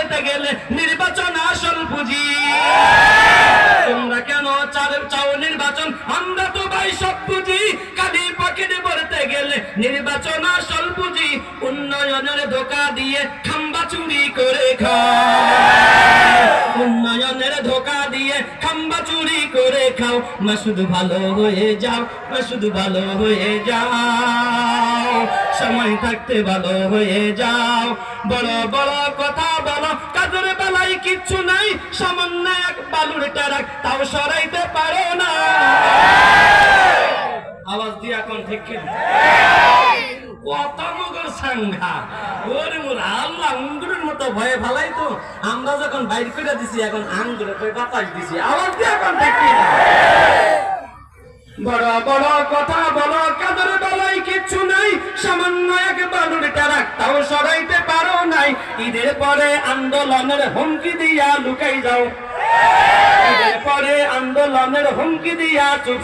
বলতে গেলে নির্বাচন আসল পুঁজি। তোমরা কেন চাও নির্বাচন? আমরা তো ভাই সব বুঝি। কালি পকেট বলতে গেলে নির্বাচন আসল পুঁজি। উন্নয়নের ধোঁকা দিয়ে খাম্বা চুরি করে খাও, উন্নয়নের ধোঁকা দিয়ে খাম্বা চুরি করে খাও। মাসুদ ভালো হয়ে যাও, মাসুদ ভালো হয়ে যাও, সময় থাকতে ভালো হয়ে যাও। বড় বড় কথা বলো, কাজের বেলায় কিচ্ছু নাই। সামান্য এক বালুর টারাক তাও সরাইতে পারো না। আওয়াজ দিয়ে এখন ঠিক কি কত মগর সাংঘা। ওরে মোর আল্লাহ, আঙ্গুরের মতো ভয়ে ফালাই তো। আমরা যখন বাইর করে দিছি এখন আঙ্গুরে বাতাস দিছি। আওয়াজ দিয়ে এখন ঠিক কি বড় বড় কথা বলো, কাদের বেলায় কিচ্ছু নাই। সামান্য এক বালুর টারাক তাও সরাইতে পারো নাই। ঈদের পরে আন্দোলনের হুমকি দিয়া লুকাই যাও, ঈদের পরে আন্দোলনের হুমকি দিয়া চুপ